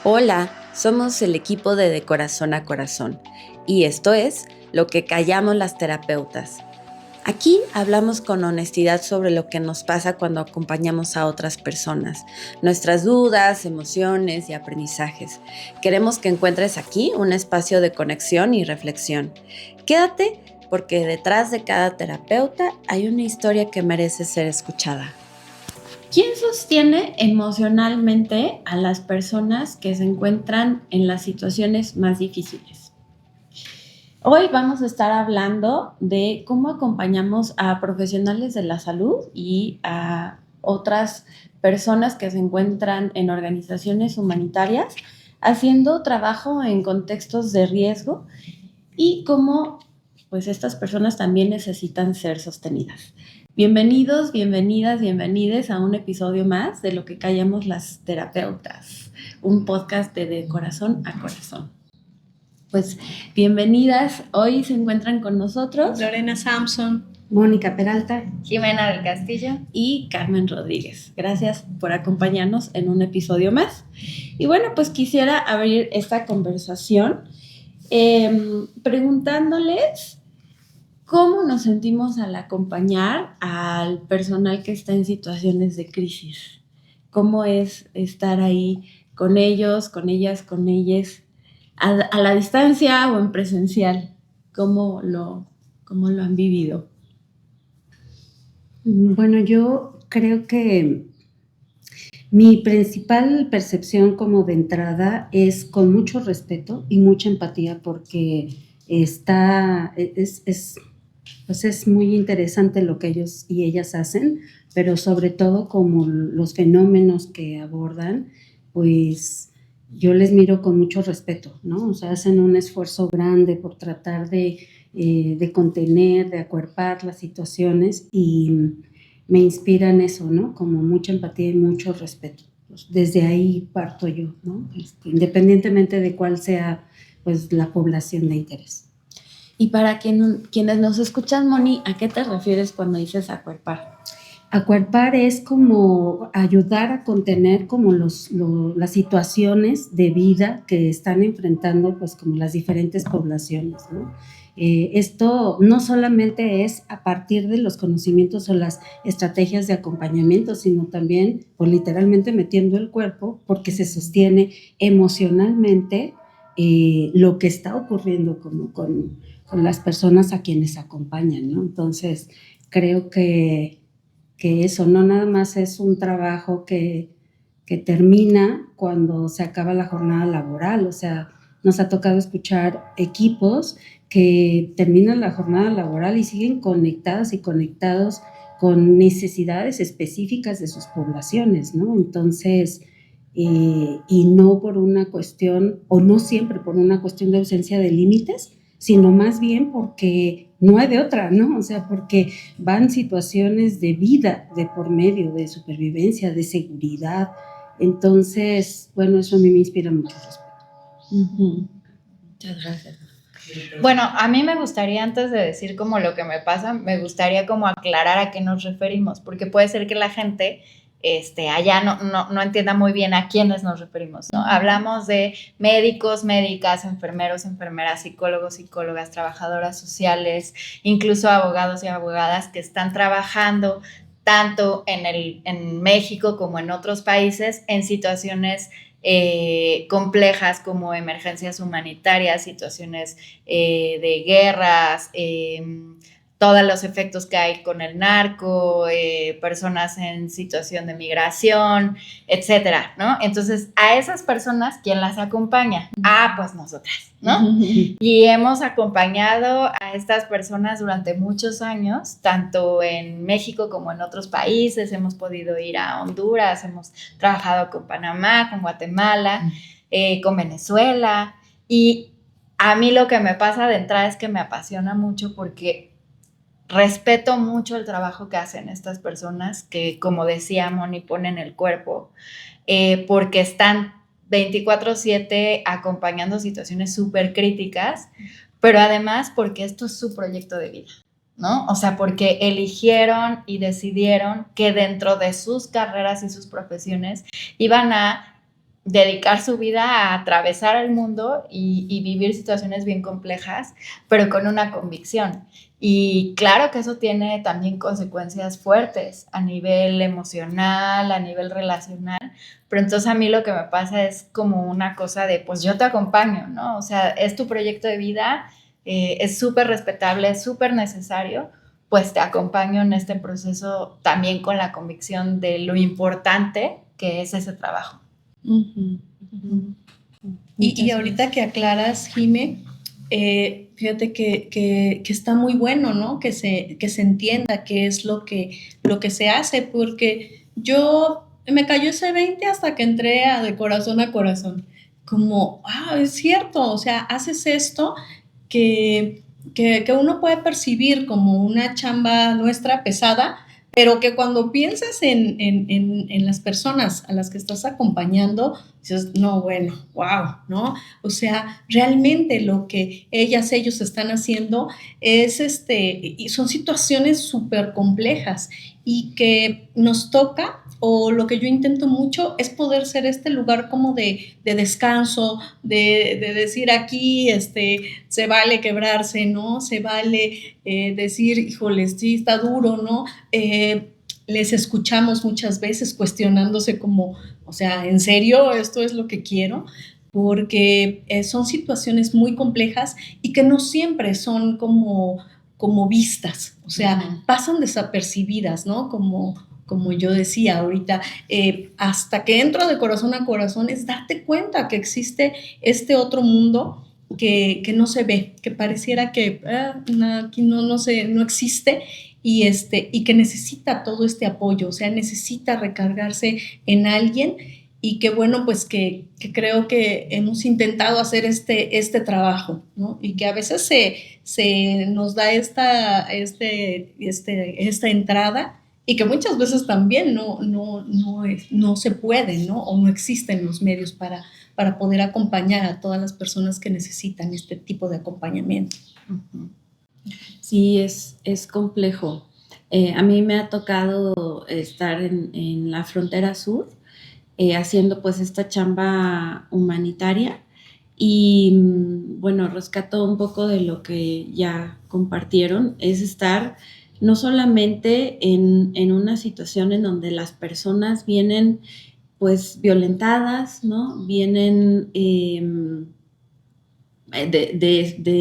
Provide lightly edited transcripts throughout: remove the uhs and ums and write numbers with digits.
Hola, somos el equipo de Corazón a Corazón y esto es Lo que callamos las terapeutas. Aquí hablamos con honestidad sobre lo que nos pasa cuando acompañamos a otras personas, nuestras dudas, emociones y aprendizajes. Queremos que encuentres aquí un espacio de conexión y reflexión. Quédate porque detrás de cada terapeuta hay una historia que merece ser escuchada. ¿Quién sostiene emocionalmente a las personas que se encuentran en las situaciones más difíciles? Hoy vamos a estar hablando de cómo acompañamos a profesionales de la salud y a otras personas que se encuentran en organizaciones humanitarias haciendo trabajo en contextos de riesgo y cómo pues estas personas también necesitan ser sostenidas. Bienvenidos, bienvenidas, bienvenides a un episodio más de Lo que callamos las terapeutas, un podcast de Corazón a Corazón. Pues bienvenidas, hoy se encuentran con nosotros Lorena Sampson, Mónica Peralta, Jimena del Castillo y Carmen Rodríguez. Gracias por acompañarnos en un episodio más. Y bueno, pues quisiera abrir esta conversación preguntándoles cómo nos sentimos al acompañar al personal que está en situaciones de crisis. ¿Cómo es estar ahí con ellos, con ellas, con ellas, a la distancia o en presencial? ¿Cómo lo han vivido? Bueno, yo creo que mi principal percepción como de entrada es con mucho respeto y mucha empatía porque pues es muy interesante lo que ellos y ellas hacen, pero sobre todo como los fenómenos que abordan, pues yo les miro con mucho respeto, ¿no? O sea, hacen un esfuerzo grande por tratar de contener, de acuerpar las situaciones y me inspiran eso, ¿no? Como mucha empatía y mucho respeto. Pues desde ahí parto yo, ¿no? Independientemente de cuál sea, pues, la población de interés. Y para quienes nos escuchan, Moni, ¿a qué te refieres cuando dices acuerpar? Acuerpar es como ayudar a contener como las situaciones de vida que están enfrentando pues como las diferentes poblaciones, ¿no? Esto no solamente es a partir de los conocimientos o las estrategias de acompañamiento, sino también pues literalmente metiendo el cuerpo porque se sostiene emocionalmente lo que está ocurriendo como con las personas a quienes acompañan, ¿no? Entonces creo que eso no nada más es un trabajo que termina cuando se acaba la jornada laboral, o sea, nos ha tocado escuchar equipos que terminan la jornada laboral y siguen conectadas y conectados con necesidades específicas de sus poblaciones, ¿no? Entonces, y no por una cuestión, o no siempre por una cuestión de ausencia de límites, sino más bien porque no hay de otra, ¿no? O sea, porque van situaciones de vida de por medio, de supervivencia, de seguridad. Entonces, bueno, eso a mí me inspira mucho respeto. Uh-huh. Muchas gracias. Bueno, a mí me gustaría, antes de decir como lo que me pasa, me gustaría como aclarar a qué nos referimos, porque puede ser que la gente allá no entienda muy bien a quiénes nos referimos, ¿no? Hablamos de médicos, médicas, enfermeros, enfermeras, psicólogos, psicólogas, trabajadoras sociales, incluso abogados y abogadas que están trabajando tanto en México como en otros países en situaciones complejas como emergencias humanitarias, situaciones de guerras, todos los efectos que hay con el narco, personas en situación de migración, etcétera, ¿no? Entonces, a esas personas, ¿quién las acompaña? Pues nosotras, ¿no? Y hemos acompañado a estas personas durante muchos años, tanto en México como en otros países. Hemos podido ir a Honduras, hemos trabajado con Panamá, con Guatemala, con Venezuela. Y a mí lo que me pasa de entrada es que me apasiona mucho porque respeto mucho el trabajo que hacen estas personas que, como decía Moni, ponen el cuerpo, porque están 24/7 acompañando situaciones súper críticas, pero además porque esto es su proyecto de vida, ¿no? O sea, porque eligieron y decidieron que dentro de sus carreras y sus profesiones iban a dedicar su vida a atravesar el mundo y vivir situaciones bien complejas, pero con una convicción. Y claro que eso tiene también consecuencias fuertes a nivel emocional, a nivel relacional, pero entonces a mí lo que me pasa es como una cosa de, pues yo te acompaño, ¿no? O sea, es tu proyecto de vida, es súper respetable, es súper necesario, pues te acompaño en este proceso también con la convicción de lo importante que es ese trabajo. Uh-huh, uh-huh. Y ahorita que aclaras, Jime, fíjate que está muy bueno, ¿no? Que se entienda qué es lo que se hace, porque yo me cayó ese 20 hasta que entré de corazón a corazón. Como, es cierto, o sea, haces esto que uno puede percibir como una chamba nuestra pesada, pero que cuando piensas en las personas a las que estás acompañando, dices, no, bueno, wow, ¿no? O sea, realmente lo que ellos están haciendo es y son situaciones súper complejas y que nos toca, o lo que yo intento mucho es poder ser este lugar como de descanso, de decir aquí se vale quebrarse, ¿no? Se vale decir, híjoles, sí, está duro, ¿no? Les escuchamos muchas veces cuestionándose como, o sea, ¿en serio esto es lo que quiero? Porque son situaciones muy complejas y que no siempre son como vistas, o sea, pasan desapercibidas, ¿no? Como yo decía ahorita, hasta que entro de corazón a corazón es darte cuenta que existe este otro mundo que no se ve, que pareciera que aquí no existe, y que necesita todo este apoyo, o sea, necesita recargarse en alguien, y que bueno, pues que creo que hemos intentado hacer este trabajo, ¿no? Y que a veces se nos da esta entrada, y que muchas veces también no se puede, ¿no? O no existen los medios para poder acompañar a todas las personas que necesitan este tipo de acompañamiento. Sí, es complejo. A mí me ha tocado estar en la frontera sur, haciendo pues esta chamba humanitaria, y bueno, rescato un poco de lo que ya compartieron, es estar no solamente en una situación en donde las personas vienen pues violentadas, ¿no? Vienen de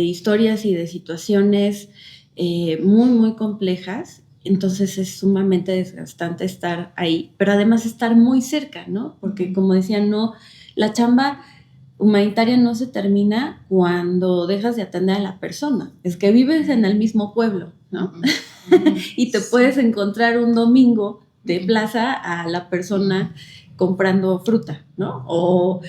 historias y de situaciones muy, muy complejas. Entonces es sumamente desgastante estar ahí, pero además estar muy cerca, ¿no? Porque como decía, no, la chamba humanitaria no se termina cuando dejas de atender a la persona. Es que vives en el mismo pueblo, ¿no? Y te puedes encontrar un domingo de plaza a la persona comprando fruta, ¿no? O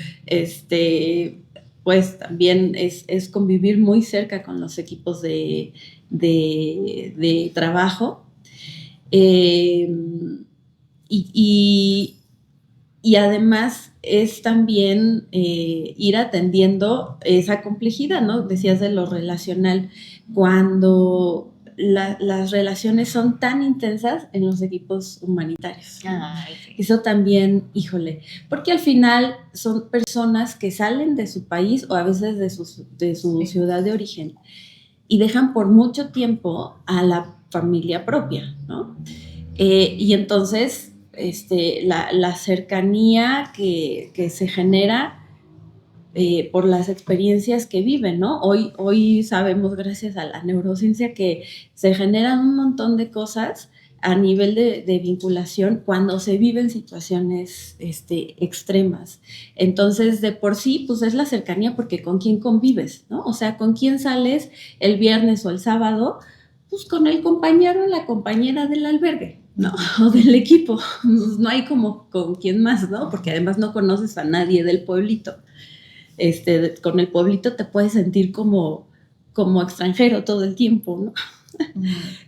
pues también es convivir muy cerca con los equipos de trabajo. Y además es también ir atendiendo esa complejidad, ¿no? Decías de lo relacional, cuando las relaciones son tan intensas en los equipos humanitarios. Ay, sí. Eso también, híjole, porque al final son personas que salen de su país o a veces de su ciudad de origen y dejan por mucho tiempo a la familia propia, ¿no? Y entonces la cercanía que se genera por las experiencias que viven, ¿no? Hoy sabemos, gracias a la neurociencia, que se generan un montón de cosas a nivel de vinculación cuando se viven situaciones extremas. Entonces, de por sí, pues es la cercanía, porque ¿con quién convives, no? O sea, ¿con quién sales el viernes o el sábado? Pues con el compañero o la compañera del albergue, ¿no? O del equipo. No hay como con quién más, ¿no? Porque además no conoces a nadie del pueblito. Con el pueblito te puedes sentir como extranjero todo el tiempo, ¿no?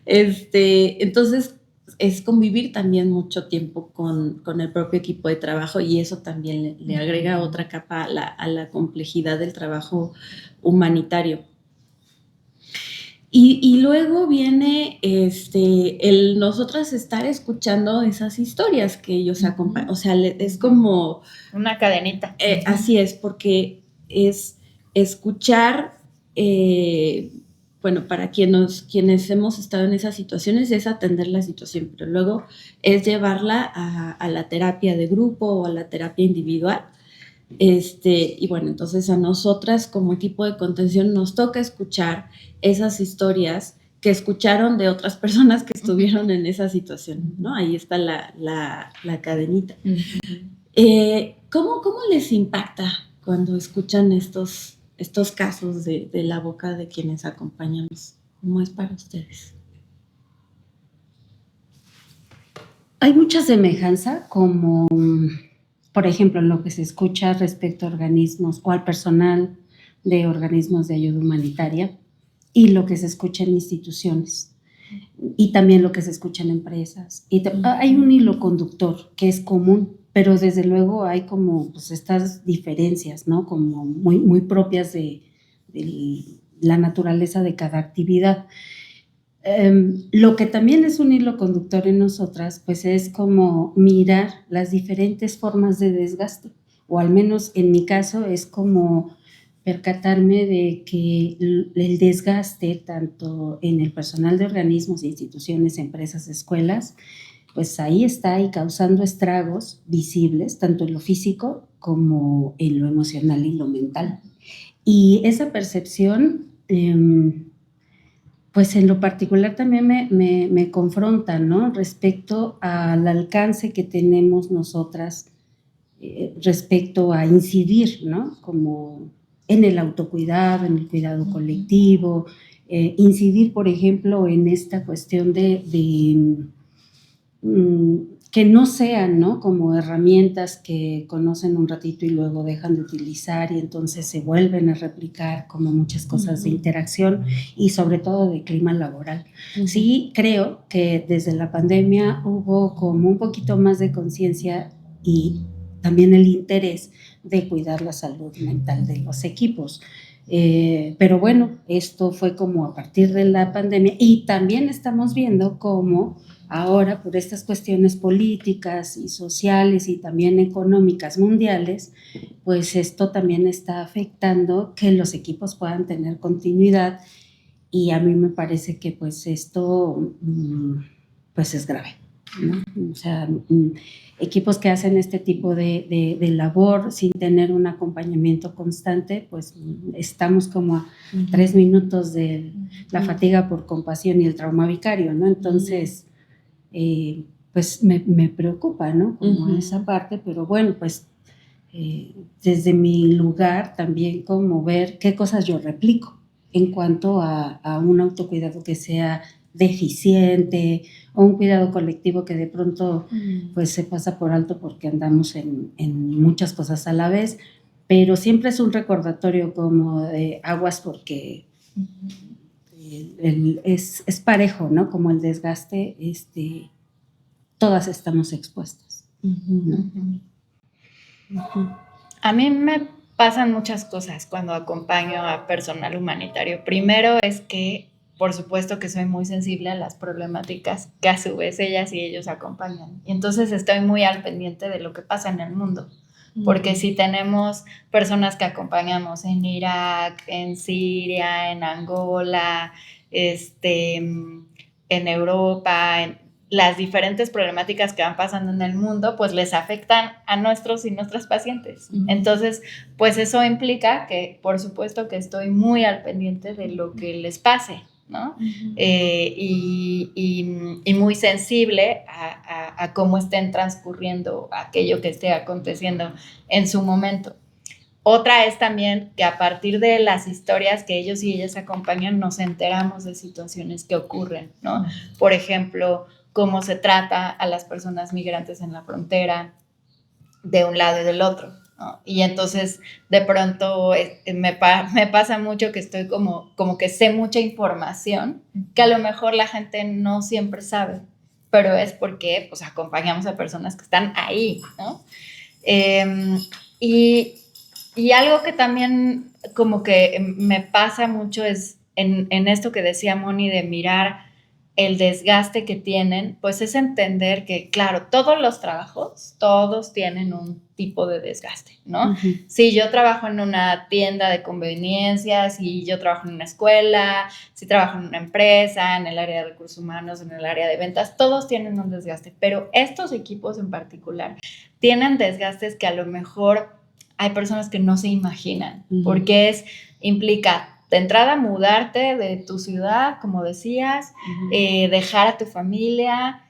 Entonces es convivir también mucho tiempo con el propio equipo de trabajo, y eso también le agrega otra capa a la complejidad del trabajo humanitario. Y luego viene el nosotras estar escuchando esas historias que ellos acompañan. O sea, es como... Una cadenita. Así es, porque es escuchar, bueno, para quienes hemos estado en esas situaciones es atender la situación, pero luego es llevarla a la terapia de grupo o a la terapia individual. Y bueno, entonces a nosotras como equipo de contención nos toca escuchar esas historias que escucharon de otras personas que estuvieron en esa situación, ¿no? Ahí está la cadenita. ¿Cómo les impacta cuando escuchan estos casos de la boca de quienes acompañamos? ¿Cómo es para ustedes? Hay mucha semejanza como, por ejemplo, en lo que se escucha respecto a organismos o al personal de organismos de ayuda humanitaria y lo que se escucha en instituciones y también lo que se escucha en empresas. Hay un hilo conductor que es común, pero desde luego hay como pues, estas diferencias, ¿no? Como muy propias de la naturaleza de cada actividad. Lo que también es un hilo conductor en nosotras, pues es como mirar las diferentes formas de desgaste, o al menos en mi caso es como percatarme de que el desgaste tanto en el personal de organismos, instituciones, empresas, escuelas, pues ahí está y causando estragos visibles, tanto en lo físico como en lo emocional y lo mental. Y esa percepción... pues en lo particular también me confronta, ¿no? Respecto al alcance que tenemos nosotras respecto a incidir, ¿no? Como en el autocuidado, en el cuidado colectivo, incidir, por ejemplo, en esta cuestión de que no sean, ¿no? Como herramientas que conocen un ratito y luego dejan de utilizar y entonces se vuelven a replicar como muchas cosas de interacción y sobre todo de clima laboral. Sí, creo que desde la pandemia hubo como un poquito más de conciencia y también el interés de cuidar la salud mental de los equipos. Pero bueno, esto fue como a partir de la pandemia y también estamos viendo cómo ahora, por estas cuestiones políticas y sociales y también económicas mundiales, pues esto también está afectando que los equipos puedan tener continuidad y a mí me parece que pues esto pues es grave, ¿no? O sea, equipos que hacen este tipo de labor sin tener un acompañamiento constante, pues estamos como a 3 minutos de la fatiga por compasión y el trauma vicario, ¿no? Entonces... pues me preocupa, ¿no? Como esa parte, pero bueno, pues desde mi lugar también como ver qué cosas yo replico en cuanto a un autocuidado que sea deficiente o un cuidado colectivo que de pronto pues se pasa por alto porque andamos en muchas cosas a la vez, pero siempre es un recordatorio como de aguas porque es parejo, ¿no? Como el desgaste, todas estamos expuestas, ¿no? A mí me pasan muchas cosas cuando acompaño a personal humanitario. Primero es que, por supuesto que soy muy sensible a las problemáticas que a su vez ellas y ellos acompañan. Y entonces estoy muy al pendiente de lo que pasa en el mundo. Porque si tenemos personas que acompañamos en Irak, en Siria, en Angola, en Europa, en las diferentes problemáticas que van pasando en el mundo, pues les afectan a nuestros y nuestras pacientes. Entonces, pues eso implica que, por supuesto, que estoy muy al pendiente de lo que les pase, ¿no? Y muy sensible a cómo estén transcurriendo aquello que esté aconteciendo en su momento. Otra es también que a partir de las historias que ellos y ellas acompañan nos enteramos de situaciones que ocurren, ¿no? Por ejemplo, cómo se trata a las personas migrantes en la frontera de un lado y del otro, ¿no? Y entonces de pronto me pasa mucho que estoy como que sé mucha información que a lo mejor la gente no siempre sabe, pero es porque pues acompañamos a personas que están ahí, ¿no? Y algo que también como que me pasa mucho es en esto que decía Moni de mirar el desgaste que tienen, pues es entender que, claro, todos los trabajos, todos tienen un tipo de desgaste, ¿no? Uh-huh. Si yo trabajo en una tienda de conveniencias, si yo trabajo en una escuela, si trabajo en una empresa, en el área de recursos humanos, en el área de ventas, todos tienen un desgaste, pero estos equipos en particular tienen desgastes que a lo mejor hay personas que no se imaginan, uh-huh. porque implica de entrada mudarte de tu ciudad, como decías, uh-huh. Dejar a tu familia,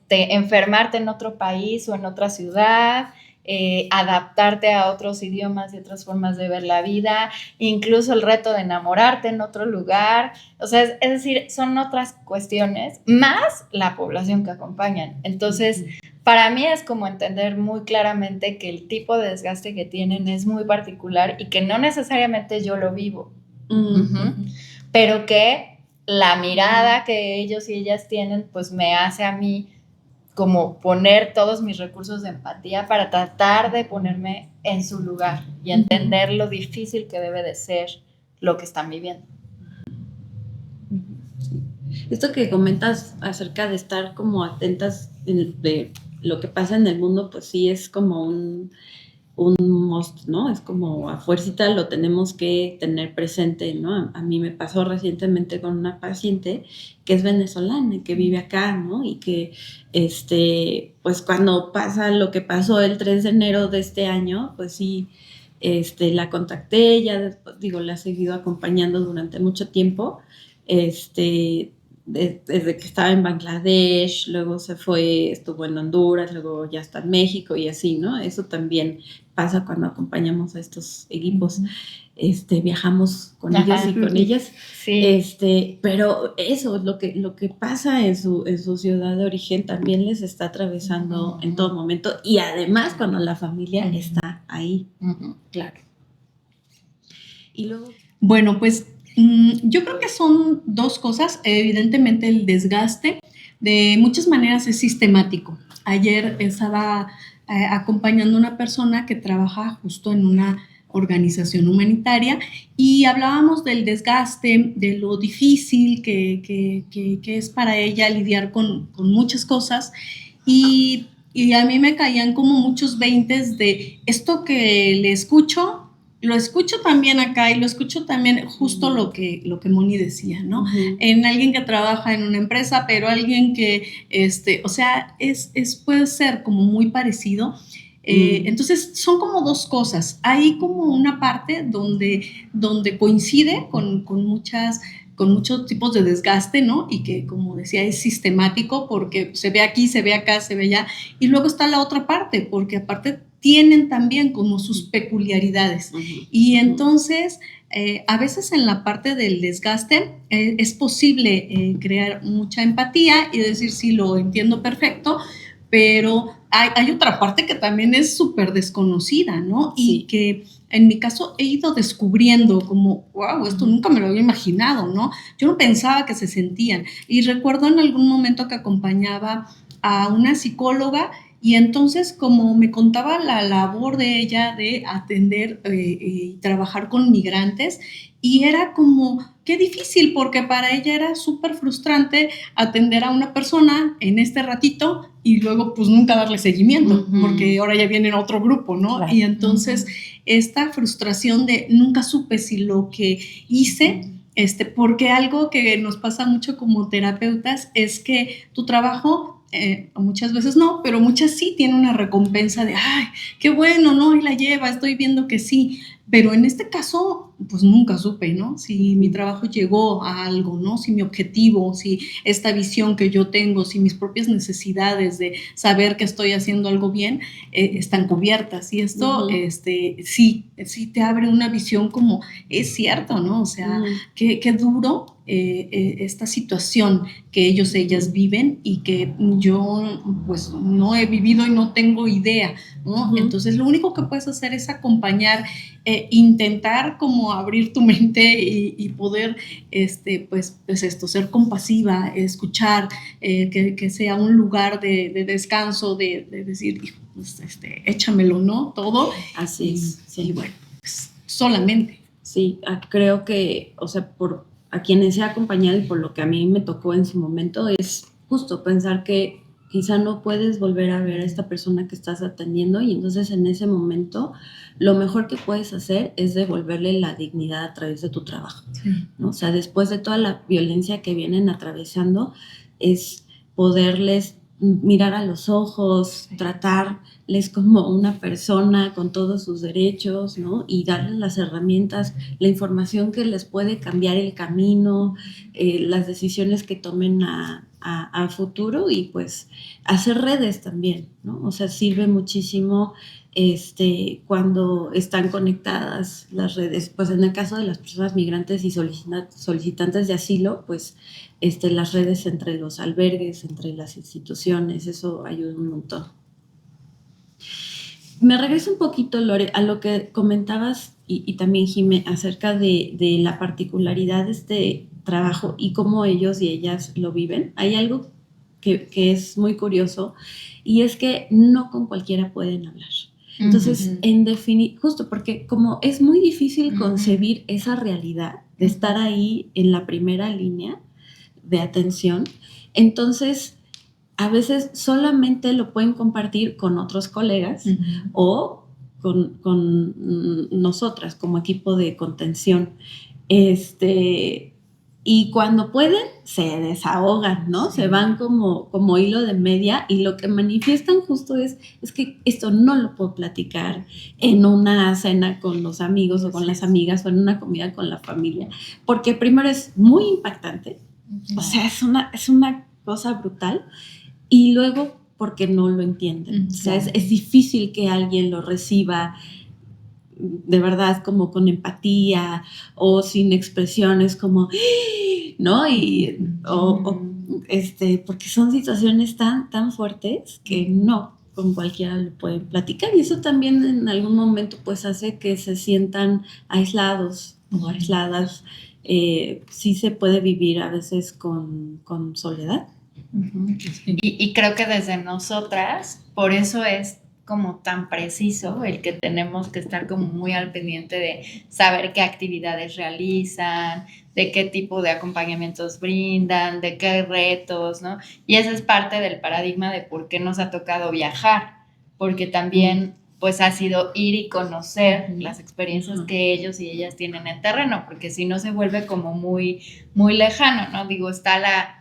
enfermarte en otro país o en otra ciudad, adaptarte a otros idiomas y otras formas de ver la vida, incluso el reto de enamorarte en otro lugar. O sea, es decir, son otras cuestiones, más la población que acompañan. Entonces, para mí es como entender muy claramente que el tipo de desgaste que tienen es muy particular y que no necesariamente yo lo vivo, uh-huh. pero que la mirada que ellos y ellas tienen, pues me hace a mí como poner todos mis recursos de empatía para tratar de ponerme en su lugar y entender lo difícil que debe de ser lo que están viviendo. Sí. Esto que comentas acerca de estar como atentas de lo que pasa en el mundo, pues sí es como un must, ¿no? Es como a fuercita lo tenemos que tener presente, ¿no? A mí me pasó recientemente con una paciente que es venezolana y que vive acá, ¿no? Y que, pues cuando pasa lo que pasó el 3 de enero de este año, pues sí, la contacté, ya, digo, la he seguido acompañando durante mucho tiempo, desde que estaba en Bangladesh, luego estuvo en Honduras, luego ya está en México y así, ¿no? Eso también pasa cuando acompañamos a estos equipos, viajamos con Ajá. ellos y con ellas, sí. Pero eso, lo que pasa en su ciudad de origen también les está atravesando en todo momento y además cuando la familia está ahí. Claro. Y luego, bueno, pues yo creo que son dos cosas. Evidentemente el desgaste de muchas maneras es sistemático. Ayer estaba acompañando a una persona que trabaja justo en una organización humanitaria y hablábamos del desgaste, de lo difícil que es para ella lidiar con muchas cosas y a mí me caían como muchos veintes de esto que le escucho. Lo escucho también acá y lo escucho también justo lo que Moni decía, ¿no? Uh-huh. En alguien que trabaja en una empresa, pero alguien que, o sea, puede ser como muy parecido. Entonces son como dos cosas. Hay como una parte donde coincide con muchos tipos de desgaste, ¿no? Y que, como decía, es sistemático porque se ve aquí, se ve acá, se ve allá. Y luego está la otra parte, porque aparte tienen también como sus peculiaridades. Uh-huh. Y entonces, a veces en la parte del desgaste es posible crear mucha empatía y decir, sí, lo entiendo perfecto, pero hay otra parte que también es súper desconocida, ¿no? Sí. Y que en mi caso he ido descubriendo como, wow, esto nunca me lo había imaginado, ¿no? Yo no pensaba que se sentían. Y recuerdo en algún momento que acompañaba a una psicóloga y entonces como me contaba la labor de ella de atender y trabajar con migrantes y era como, qué difícil porque para ella era súper frustrante atender a una persona en este ratito y luego pues nunca darle seguimiento, uh-huh. porque ahora ya viene otro grupo, ¿no? Claro. Y entonces esta frustración de nunca supe si lo que hice, porque algo que nos pasa mucho como terapeutas es que tu trabajo muchas veces no, pero muchas sí tienen una recompensa de, ay, qué bueno, ¿no? Y la lleva, estoy viendo que sí, pero en este caso, pues nunca supe, ¿no? Si mi trabajo llegó a algo, ¿no? Si mi objetivo, si esta visión que yo tengo, si mis propias necesidades de saber que estoy haciendo algo bien, están cubiertas. Y esto, uh-huh. Sí te abre una visión como, es cierto, ¿no? O sea, uh-huh. qué duro esta situación que ellas viven y que yo pues no he vivido y no tengo idea, ¿no? Uh-huh. Entonces lo único que puedes hacer es acompañar, intentar como abrir tu mente y poder pues esto, ser compasiva, escuchar, que sea un lugar de descanso, de decir, pues, échamelo, ¿no? Todo. Así es. Sí, bueno, pues, solamente. Sí, creo que, o sea, por a quienes he acompañado y por lo que a mí me tocó en su momento, es justo pensar que quizá no puedes volver a ver a esta persona que estás atendiendo y entonces en ese momento lo mejor que puedes hacer es devolverle la dignidad a través de tu trabajo, ¿no? O sea, después de toda la violencia que vienen atravesando, es poderles mirar a los ojos, tratarles como una persona con todos sus derechos, ¿no? Y darles las herramientas, la información que les puede cambiar el camino, las decisiones que tomen a futuro y pues hacer redes también, ¿no? O sea, sirve muchísimo cuando están conectadas las redes, pues en el caso de las personas migrantes y solicitantes de asilo, pues las redes entre los albergues, entre las instituciones, eso ayuda un montón. Me regreso un poquito, Lore, a lo que comentabas y también, Jimé, acerca de la particularidad de este trabajo y cómo ellos y ellas lo viven. Hay algo que es muy curioso y es que no con cualquiera pueden hablar. Entonces, justo porque como es muy difícil concebir esa realidad de estar ahí en la primera línea de atención, entonces a veces solamente lo pueden compartir con otros colegas o con nosotras como equipo de contención. Y cuando pueden, se desahogan, ¿no? Sí. Se van como hilo de media y lo que manifiestan justo es que esto no lo puedo platicar en una cena con los amigos o con las amigas o en una comida con la familia, porque primero es muy impactante, o sea, es una cosa brutal, y luego porque no lo entienden. O sea, es difícil que alguien lo reciba de verdad como con empatía o sin expresiones como, ¿no? Porque son situaciones tan fuertes que no con cualquiera lo pueden platicar y eso también en algún momento pues hace que se sientan aislados o aisladas. Sí se puede vivir a veces con soledad. Y creo que desde nosotras, por eso es como tan preciso el que tenemos que estar como muy al pendiente de saber qué actividades realizan, de qué tipo de acompañamientos brindan, de qué retos, ¿no? Y esa es parte del paradigma de por qué nos ha tocado viajar, porque también pues ha sido ir y conocer las experiencias que ellos y ellas tienen en terreno, porque si no se vuelve como muy, muy lejano, ¿no? Digo, está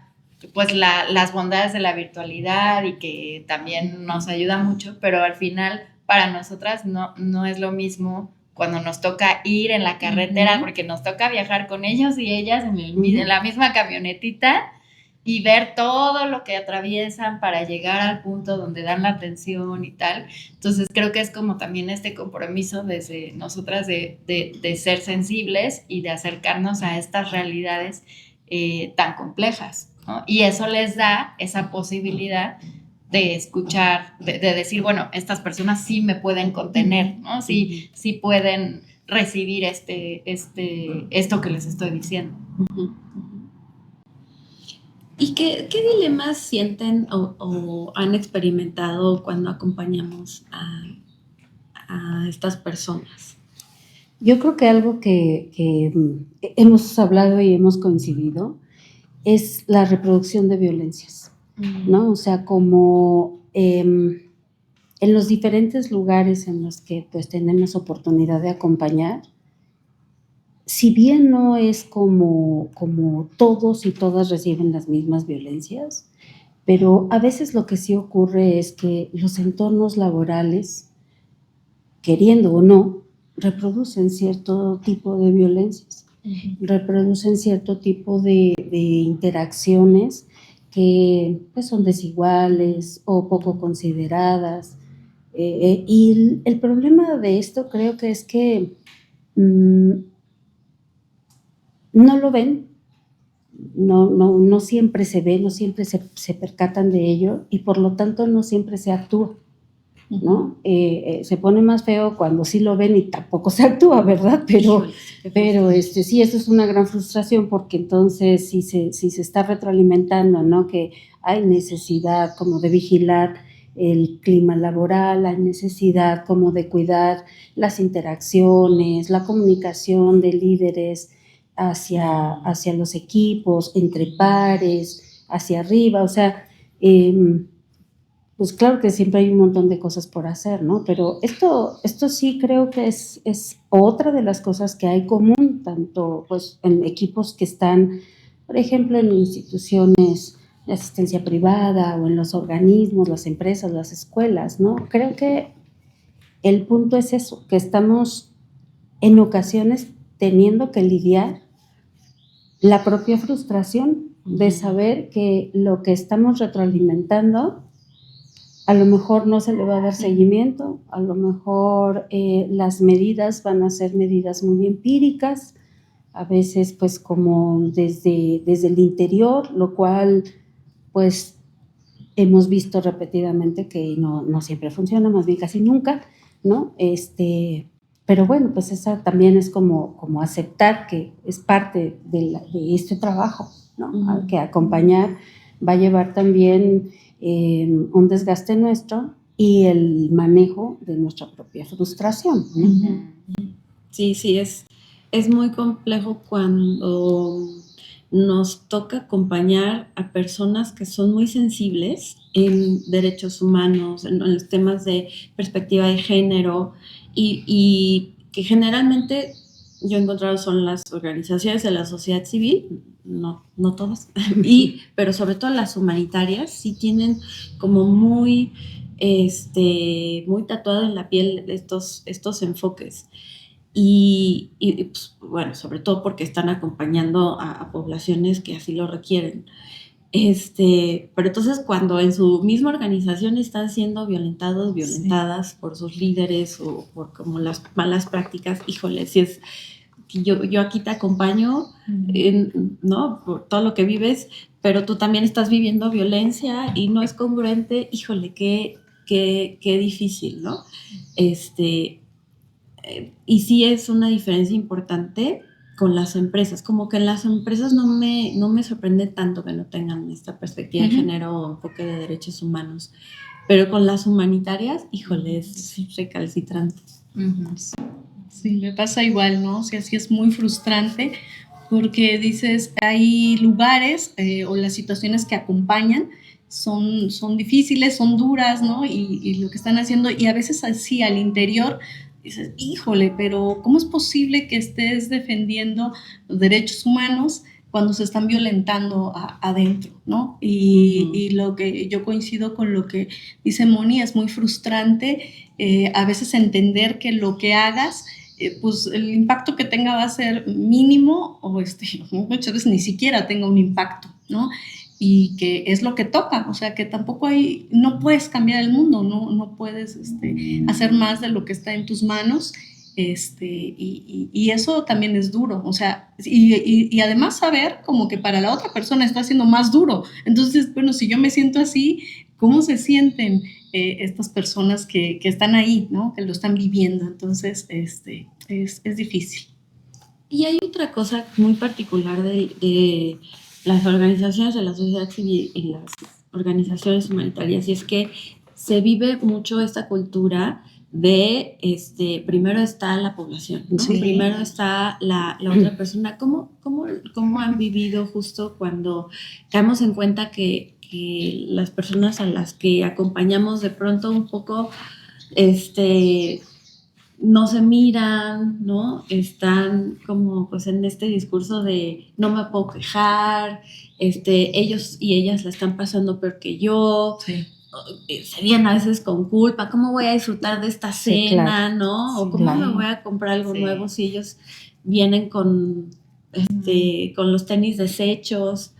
las bondades de la virtualidad y que también nos ayuda mucho, pero al final para nosotras no es lo mismo cuando nos toca ir en la carretera, porque nos toca viajar con ellos y ellas en la misma camionetita y ver todo lo que atraviesan para llegar al punto donde dan la atención y tal. Entonces creo que es como también este compromiso desde nosotras de ser sensibles y de acercarnos a estas realidades tan complejas, ¿no? Y eso les da esa posibilidad de escuchar, de decir, bueno, estas personas sí me pueden contener, ¿no? Sí pueden recibir esto que les estoy diciendo. ¿Y qué dilemas sienten o han experimentado cuando acompañamos a estas personas? Yo creo que algo que hemos hablado y hemos coincidido es la reproducción de violencias, ¿no? O sea, como en los diferentes lugares en los que pues tenemos oportunidad de acompañar, si bien no es como todos y todas reciben las mismas violencias, pero a veces lo que sí ocurre es que los entornos laborales, queriendo o no, reproducen cierto tipo de violencias, reproducen cierto tipo de interacciones que pues, son desiguales o poco consideradas. Y el problema de esto creo que es que no lo ven, no siempre se ve, no siempre se percatan de ello y por lo tanto no siempre se actúa, ¿no? Se pone más feo cuando sí lo ven y tampoco se actúa, ¿verdad? Pero sí, eso es una gran frustración porque entonces si se está retroalimentando, ¿no? Que hay necesidad como de vigilar el clima laboral, la necesidad como de cuidar las interacciones, la comunicación de líderes hacia los equipos, entre pares, hacia arriba, o sea, pues claro que siempre hay un montón de cosas por hacer, ¿no? Pero esto sí creo que es otra de las cosas que hay común, tanto pues en equipos que están, por ejemplo, en instituciones de asistencia privada o en los organismos, las empresas, las escuelas, ¿no? Creo que el punto es eso, que estamos en ocasiones teniendo que lidiar la propia frustración de saber que lo que estamos retroalimentando a lo mejor no se le va a dar seguimiento, a lo mejor las medidas van a ser medidas muy empíricas, a veces pues como desde el interior, lo cual pues hemos visto repetidamente que no siempre funciona, más bien casi nunca, ¿no? Pero bueno, pues esa también es como aceptar que es parte de este trabajo, ¿no? Que acompañar va a llevar también un desgaste nuestro y el manejo de nuestra propia frustración, ¿no? Sí, es muy complejo cuando nos toca acompañar a personas que son muy sensibles en derechos humanos, en los temas de perspectiva de género y que generalmente yo he encontrado son las organizaciones de la sociedad civil, no todas, pero sobre todo las humanitarias sí tienen como muy tatuado en la piel estos enfoques. Y pues, bueno, sobre todo porque están acompañando a poblaciones que así lo requieren. Pero entonces cuando en su misma organización están siendo violentadas por sus líderes o por como las malas prácticas, híjole, si es que yo aquí te acompaño, ¿no? Por todo lo que vives, pero tú también estás viviendo violencia y no es congruente, híjole, qué difícil, ¿no? Y sí es una diferencia importante con las empresas, como que en las empresas no me sorprende tanto que no tengan esta perspectiva de género o enfoque de derechos humanos, pero con las humanitarias, híjole, es recalcitrante. Sí, me pasa igual, ¿no? O sea, sí es muy frustrante porque dices, hay lugares o las situaciones que acompañan son difíciles, son duras, ¿no? Y lo que están haciendo, y a veces así al interior dices, híjole, pero ¿cómo es posible que estés defendiendo los derechos humanos cuando se están violentando adentro, ¿no? Y lo que yo coincido con lo que dice Moni, es muy frustrante a veces entender que lo que hagas pues el impacto que tenga va a ser mínimo o muchas veces ni siquiera tenga un impacto, ¿no? Y que es lo que toca, o sea que tampoco no puedes cambiar el mundo, no puedes hacer más de lo que está en tus manos, y eso también es duro, o sea, y además saber como que para la otra persona está siendo más duro, entonces, bueno, si yo me siento así, ¿cómo se sienten estas personas que están ahí, ¿no? Que lo están viviendo? Entonces, es difícil. Y hay otra cosa muy particular de las organizaciones de la sociedad civil y las organizaciones humanitarias, y es que se vive mucho esta cultura de primero está la población, ¿no? Sí. Primero está la otra persona. ¿Cómo han vivido justo cuando caemos en cuenta que las personas a las que acompañamos de pronto un poco no se miran, ¿no? Están como pues en este discurso de no me puedo quejar, ellos y ellas la están pasando peor que yo, sí. Se vienen a veces con culpa, ¿cómo voy a disfrutar de esta cena, sí, claro, ¿no? Sí, o ¿cómo claro. Me voy a comprar algo sí. nuevo si ellos vienen con los tenis deshechos?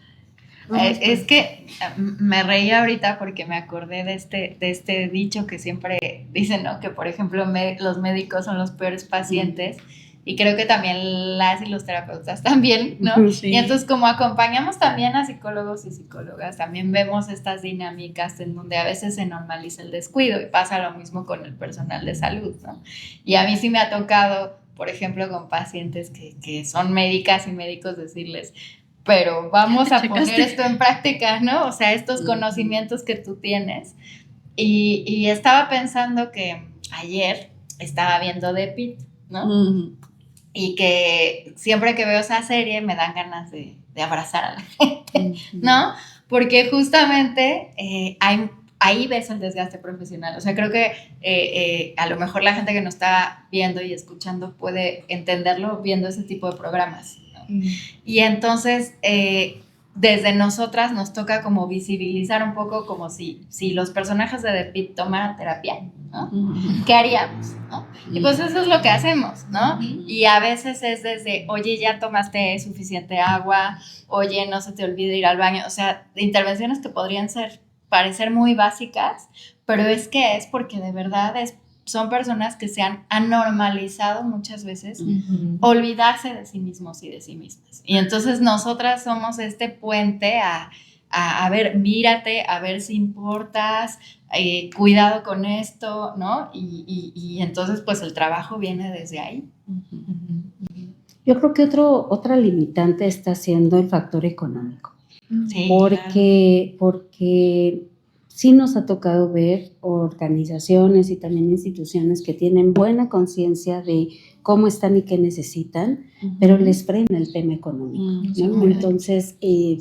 Es que me reí ahorita porque me acordé de este dicho que siempre dicen, ¿no? Que por ejemplo los médicos son los peores pacientes, y creo que también las y los terapeutas también, ¿no? Sí. Y entonces como acompañamos también a psicólogos y psicólogas, también vemos estas dinámicas en donde a veces se normaliza el descuido, y pasa lo mismo con el personal de salud, ¿no? Y a mí sí me ha tocado, por ejemplo, con pacientes que son médicas y médicos, decirles, pero vamos a poner esto en práctica, ¿no? O sea, estos conocimientos que tú tienes. Y estaba pensando que ayer estaba viendo The Pitt, ¿no? Y que siempre que veo esa serie me dan ganas de abrazar a la gente, ¿no? Porque justamente ahí ves el desgaste profesional. O sea, creo que a lo mejor la gente que nos está viendo y escuchando puede entenderlo viendo ese tipo de programas, ¿no? Y entonces, desde nosotras nos toca como visibilizar un poco como si los personajes de The Pitt tomaran terapia, ¿no? ¿Qué haríamos, no? Y pues eso es lo que hacemos, ¿no? Y a veces es desde, oye, ya tomaste suficiente agua, oye, no se te olvide ir al baño, o sea, intervenciones que podrían parecer muy básicas, pero es porque de verdad son personas que se han normalizado muchas veces olvidarse de sí mismos y de sí mismas. Y entonces nosotras somos este puente a ver, mírate, a ver si importas, cuidado con esto, ¿no? Y entonces pues el trabajo viene desde ahí. Yo creo que otra limitante está siendo el factor económico. Sí, porque sí nos ha tocado ver organizaciones y también instituciones que tienen buena conciencia de cómo están y qué necesitan, pero les frena el tema económico, ¿no? Entonces,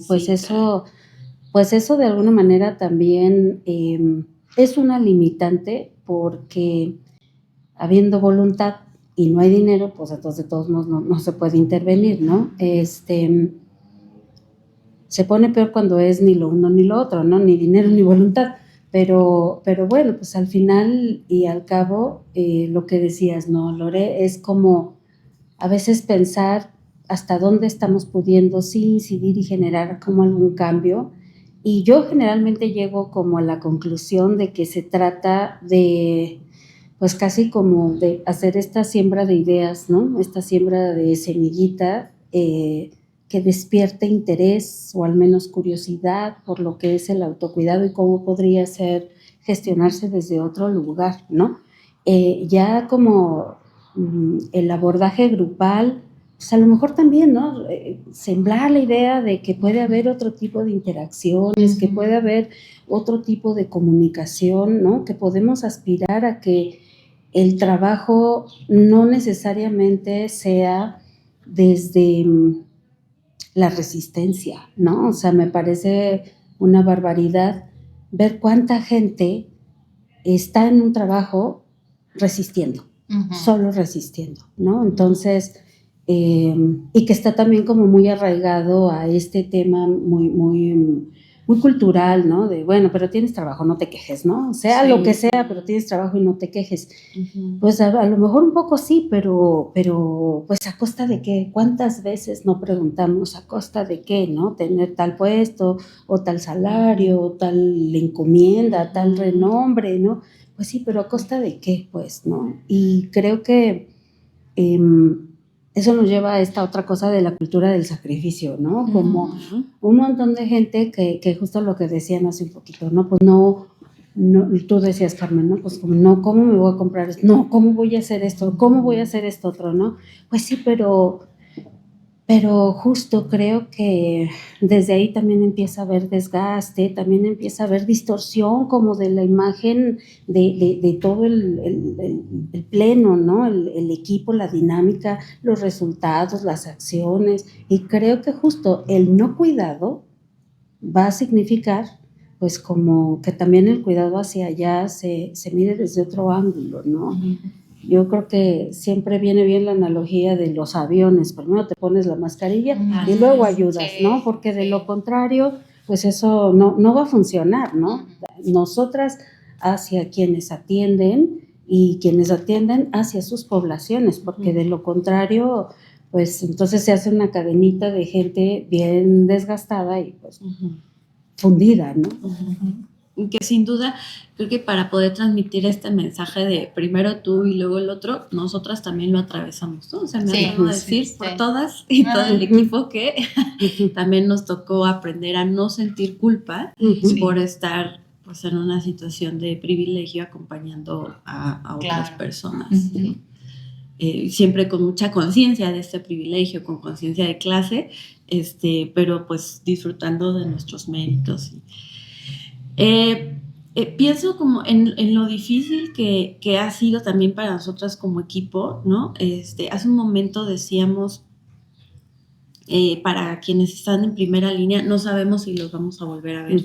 pues eso de alguna manera también es una limitante, porque habiendo voluntad y no hay dinero, pues entonces de todos modos no se puede intervenir, ¿no? Se pone peor cuando es ni lo uno ni lo otro, ¿no? Ni dinero ni voluntad. Pero bueno, pues al final y al cabo, lo que decías, ¿no, Lore? Es como a veces pensar hasta dónde estamos pudiendo sí incidir y generar como algún cambio. Y yo generalmente llego como a la conclusión de que se trata de, pues casi como de hacer esta siembra de ideas, ¿no? Esta siembra de semillita, que despierte interés o al menos curiosidad por lo que es el autocuidado y cómo podría ser gestionarse desde otro lugar, ¿no? Ya como el abordaje grupal, pues a lo mejor también, ¿no? Sembrar la idea de que puede haber otro tipo de interacciones, que puede haber otro tipo de comunicación, ¿no? Que podemos aspirar a que el trabajo no necesariamente sea desde la resistencia, ¿no? O sea, me parece una barbaridad ver cuánta gente está en un trabajo resistiendo, solo resistiendo, ¿no? Entonces, y que está también como muy arraigado a este tema muy cultural, ¿no? De, bueno, pero tienes trabajo, no te quejes, ¿no? Sea lo que sea, pero tienes trabajo y no te quejes. Pues a lo mejor un poco sí, pero pues a costa de qué, ¿cuántas veces no preguntamos a costa de qué, ¿no? Tener tal puesto, o tal salario, o tal encomienda, tal renombre, ¿no? Pues sí, pero a costa de qué, pues, ¿no? Y creo que eso nos lleva a esta otra cosa de la cultura del sacrificio, ¿no? Como un montón de gente que justo lo que decían hace un poquito, ¿no? Pues no, tú decías, Carmen, ¿no? Pues como, no, ¿cómo me voy a comprar esto? No, ¿cómo voy a hacer esto? ¿Cómo voy a hacer esto otro, no? Pues sí, pero justo creo que desde ahí también empieza a haber desgaste, también empieza a haber distorsión como de la imagen de todo el pleno, ¿no? El equipo, la dinámica, los resultados, las acciones. Y creo que justo el no cuidado va a significar, pues como que también el cuidado hacia allá se mire desde otro ángulo, ¿no? Yo creo que siempre viene bien la analogía de los aviones. Primero te pones la mascarilla y luego ayudas, ¿no? Porque de lo contrario, pues eso no va a funcionar, ¿no? Nosotras hacia quienes atienden y quienes atienden hacia sus poblaciones, porque de lo contrario, pues entonces se hace una cadenita de gente bien desgastada y pues fundida, ¿no? Que sin duda, creo que para poder transmitir este mensaje de primero tú y luego el otro, nosotras también lo atravesamos, ¿no? O sea, me atrevo a decir por todas y todo el equipo que también nos tocó aprender a no sentir culpa por estar pues en una situación de privilegio acompañando a otras personas. Siempre con mucha conciencia de este privilegio, con conciencia de clase, pero pues disfrutando de nuestros méritos. pienso como en lo difícil que ha sido también para nosotras como equipo, ¿no? Hace un momento decíamos, para quienes están en primera línea, no sabemos si los vamos a volver a ver.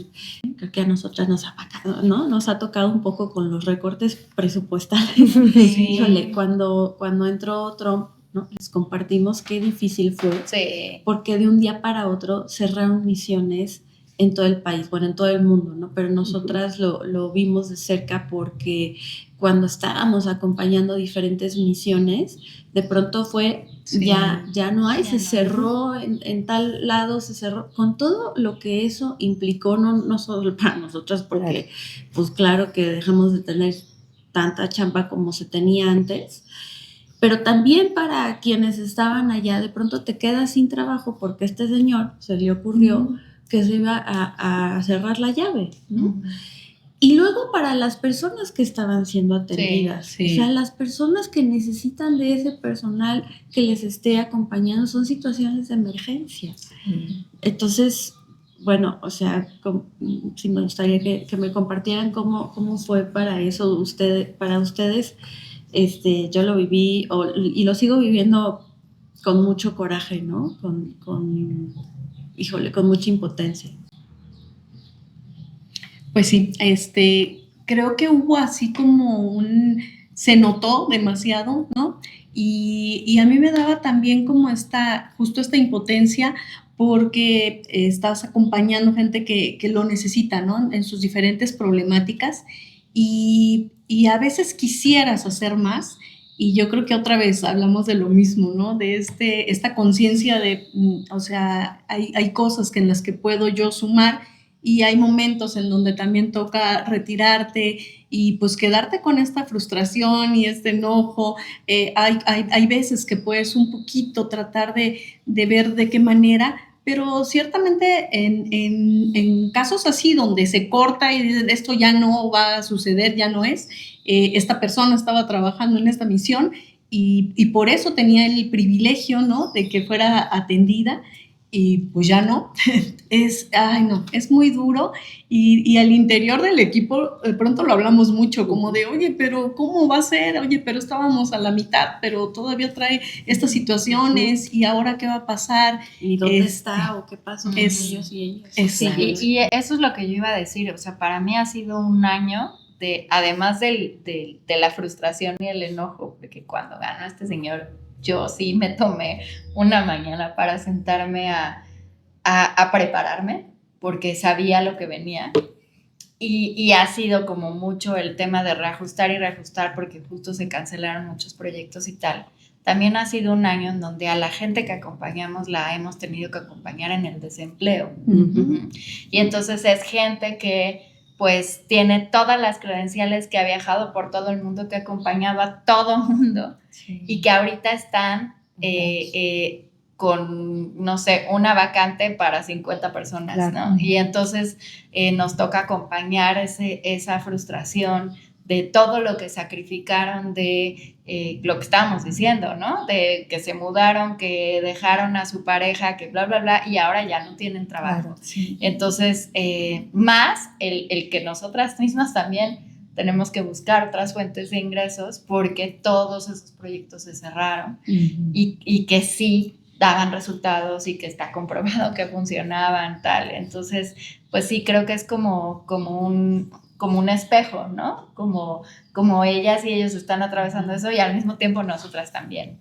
Creo que a nosotras nos ha tocado, ¿no? Nos ha tocado un poco con los recortes presupuestales. Sí. Híjole, cuando entró Trump, ¿no? Les compartimos qué difícil fue. Sí. Porque de un día para otro cerraron misiones en todo el país, bueno, en todo el mundo, ¿no? Pero nosotras lo vimos de cerca porque cuando estábamos acompañando diferentes misiones, de pronto fue, Sí. ya no hay, Ya se no. cerró en tal lado, se cerró, con todo lo que eso implicó, no solo para nosotras, porque pues claro que dejamos de tener tanta chamba como se tenía antes, pero también para quienes estaban allá, de pronto te quedas sin trabajo porque este señor se le ocurrió que se iba a cerrar la llave, ¿no? Y luego para las personas que estaban siendo atendidas, Sí. o sea, las personas que necesitan de ese personal que les esté acompañando, son situaciones de emergencia. Entonces, bueno, o sea, sí me gustaría que me compartieran cómo fue para eso para ustedes. Yo lo viví y lo sigo viviendo con mucho coraje, ¿no? Híjole, con mucha impotencia. Pues sí, creo que hubo así como se notó demasiado, ¿no? Y a mí me daba también como justo esta impotencia, porque estás acompañando gente que lo necesita, ¿no? En sus diferentes problemáticas, y a veces quisieras hacer más, y yo creo que otra vez hablamos de lo mismo, ¿no? De esta conciencia de, o sea, hay cosas en las que puedo yo sumar, y hay momentos en donde también toca retirarte y pues quedarte con esta frustración y este enojo. Hay veces que puedes un poquito tratar de ver de qué manera, pero ciertamente en casos así donde se corta y dicen esto ya no va a suceder, ya no es, esta persona estaba trabajando en esta misión y por eso tenía el privilegio, ¿no?, de que fuera atendida, y pues ya no. Es muy duro, y al interior del equipo de pronto lo hablamos mucho, como de, oye, pero ¿cómo va a ser? Oye, pero estábamos a la mitad, pero todavía trae estas situaciones, y ahora ¿qué va a pasar? ¿Y dónde está o qué pasó con ellos y ellas? Sí, y eso es lo que yo iba a decir, o sea, para mí ha sido un año además de la frustración y el enojo, porque cuando ganó este señor, yo sí me tomé una mañana para sentarme a prepararme, porque sabía lo que venía. Y ha sido como mucho el tema de reajustar y reajustar, porque justo se cancelaron muchos proyectos y tal. También ha sido un año en donde a la gente que acompañamos la hemos tenido que acompañar en el desempleo. Y entonces es gente que pues tiene todas las credenciales, que ha viajado por todo el mundo, que ha acompañado a todo el mundo, y que ahorita están con, no sé, una vacante para 50 personas, claro, ¿no? Y entonces nos toca acompañar esa frustración de todo lo que sacrificaron, de lo que estábamos diciendo, ¿no? De que se mudaron, que dejaron a su pareja, que bla, bla, bla, y ahora ya no tienen trabajo. Claro, sí. Entonces, más el que nosotras mismas también tenemos que buscar otras fuentes de ingresos, porque todos esos proyectos se cerraron, y que sí daban resultados y que está comprobado que funcionaban, tal. Entonces, pues sí, creo que es como un espejo, ¿no? Como ellas y ellos están atravesando eso, y al mismo tiempo nosotras también.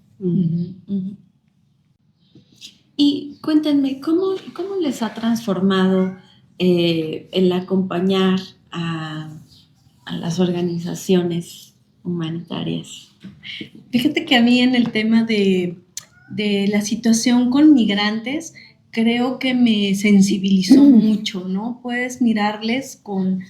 Y cuéntenme, ¿cómo les ha transformado el acompañar a las organizaciones humanitarias? Fíjate que a mí, en el tema de la situación con migrantes, creo que me sensibilizó mucho, ¿no? Puedes mirarles con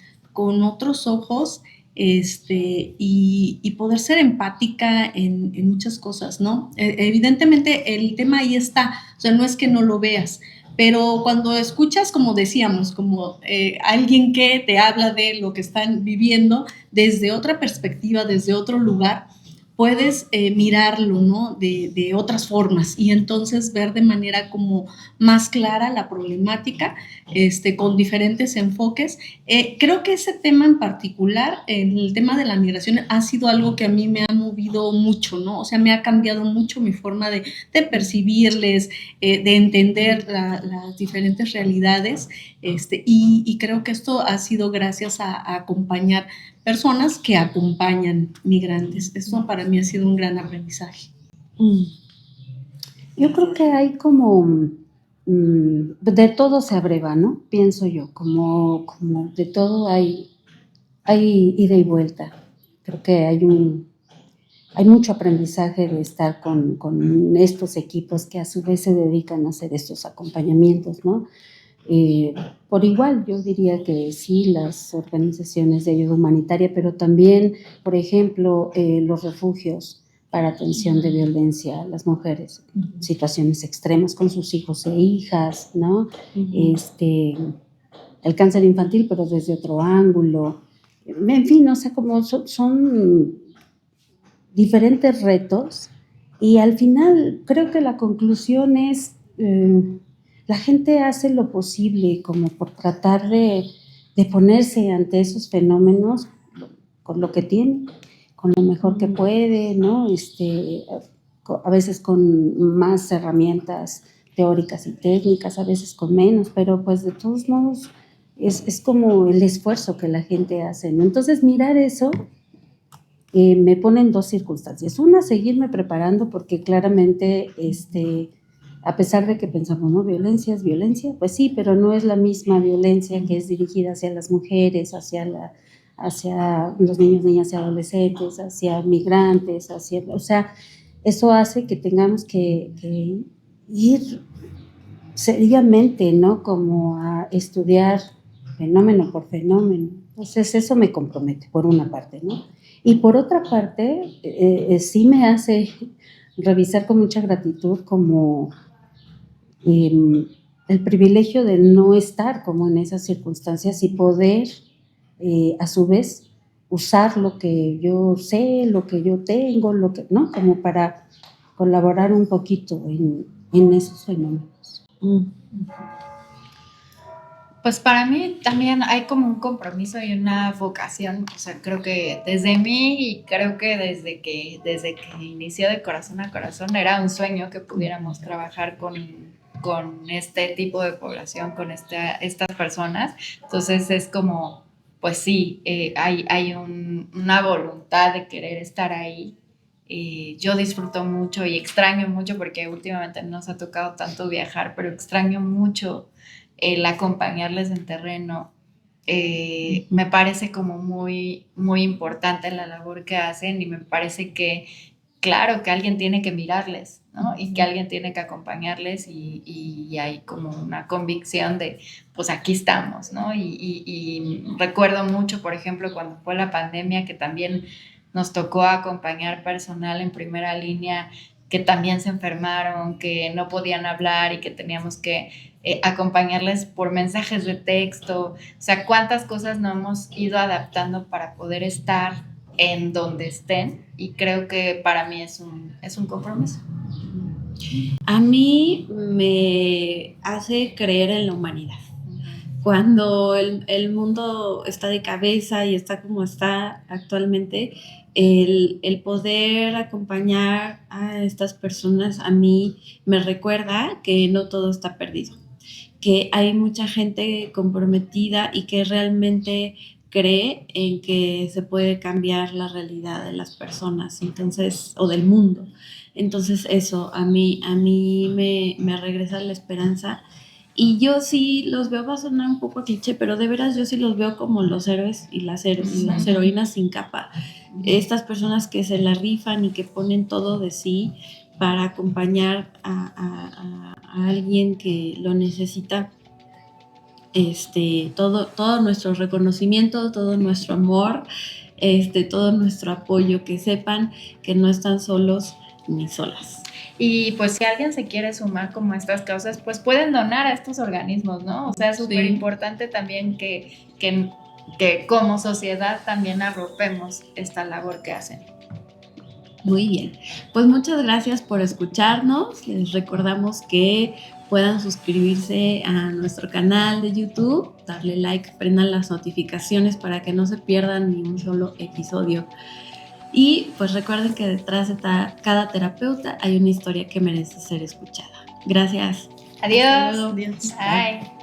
otros ojos, y poder ser empática en muchas cosas, ¿no? Evidentemente el tema ahí está, o sea, no es que no lo veas, pero cuando escuchas, como decíamos, como alguien que te habla de lo que están viviendo desde otra perspectiva, desde otro lugar, puedes mirarlo, ¿no? De otras formas y entonces ver de manera como más clara la problemática, con diferentes enfoques. Creo que ese tema en particular, el tema de la migración, ha sido algo que a mí me ha movido mucho, ¿no? O sea, me ha cambiado mucho mi forma de percibirles, de entender las diferentes realidades, y creo que esto ha sido gracias a acompañar personas que acompañan migrantes. Eso para mí ha sido un gran aprendizaje. Yo creo que hay como de todo se abreva, ¿no? Pienso yo, como de todo hay ida y vuelta. Creo que hay mucho aprendizaje de estar con estos equipos que a su vez se dedican a hacer estos acompañamientos, ¿no? Por igual, yo diría que sí, las organizaciones de ayuda humanitaria, pero también, por ejemplo, los refugios para atención de violencia a las mujeres, situaciones extremas con sus hijos e hijas, ¿no? El cáncer infantil, pero desde otro ángulo. En fin, o sea, como son diferentes retos y al final creo que la conclusión es la gente hace lo posible como por tratar de ponerse ante esos fenómenos con lo que tiene, con lo mejor que puede, ¿no? A veces con más herramientas teóricas y técnicas, a veces con menos, pero pues de todos modos es como el esfuerzo que la gente hace, ¿no? Entonces mirar eso me pone en dos circunstancias. Una, seguirme preparando porque claramente, a pesar de que pensamos, ¿no? Violencia es violencia, pues sí, pero no es la misma violencia que es dirigida hacia las mujeres, hacia los niños, niñas y adolescentes, hacia migrantes, o sea, eso hace que tengamos que ir seriamente, ¿no? Como a estudiar fenómeno por fenómeno. Entonces eso me compromete, por una parte, ¿no? Y por otra parte, sí me hace revisar con mucha gratitud como el privilegio de no estar como en esas circunstancias y poder, a su vez, usar lo que yo sé, lo que yo tengo, ¿no? Como para colaborar un poquito en esos fenómenos. Pues para mí también hay como un compromiso y una vocación, o sea, creo que desde mí y creo que desde que inició de Corazón a Corazón era un sueño que pudiéramos trabajar con este tipo de población, con estas personas. Entonces es como, pues sí, hay una voluntad de querer estar ahí. Yo disfruto mucho y extraño mucho porque últimamente nos ha tocado tanto viajar, pero extraño mucho el acompañarles en terreno. Me parece como muy, muy importante la labor que hacen y me parece que, claro, que alguien tiene que mirarles, ¿no? Y que alguien tiene que acompañarles y hay como una convicción de, pues aquí estamos, ¿no? Y recuerdo mucho, por ejemplo, cuando fue la pandemia, que también nos tocó acompañar personal en primera línea que también se enfermaron, que no podían hablar y que teníamos que acompañarles por mensajes de texto. O sea, cuántas cosas no hemos ido adaptando para poder estar en donde estén, y creo que para mí es un compromiso. A mí me hace creer en la humanidad. Cuando el mundo está de cabeza y está como está actualmente, el poder acompañar a estas personas a mí me recuerda que no todo está perdido, que hay mucha gente comprometida y que realmente cree en que se puede cambiar la realidad de las personas, entonces, o del mundo. Entonces eso a mí me regresa la esperanza. Y yo sí los veo, va a sonar un poco cliché, pero de veras yo sí los veo como los héroes y las heroínas sin capa. Estas personas que se la rifan y que ponen todo de sí para acompañar a alguien que lo necesita. Todo nuestro reconocimiento, todo nuestro amor, todo nuestro apoyo, que sepan que no están solos ni solas. Y pues si alguien se quiere sumar como a estas causas, pues pueden donar a estos organismos, ¿no? O sea, es súper importante también que como sociedad también arropemos esta labor que hacen. Muy bien, pues muchas gracias por escucharnos. Les recordamos que puedan suscribirse a nuestro canal de YouTube, darle like, prendan las notificaciones para que no se pierdan ni un solo episodio. Y pues recuerden que detrás de cada terapeuta hay una historia que merece ser escuchada. Gracias. Adiós. Adiós. Bye.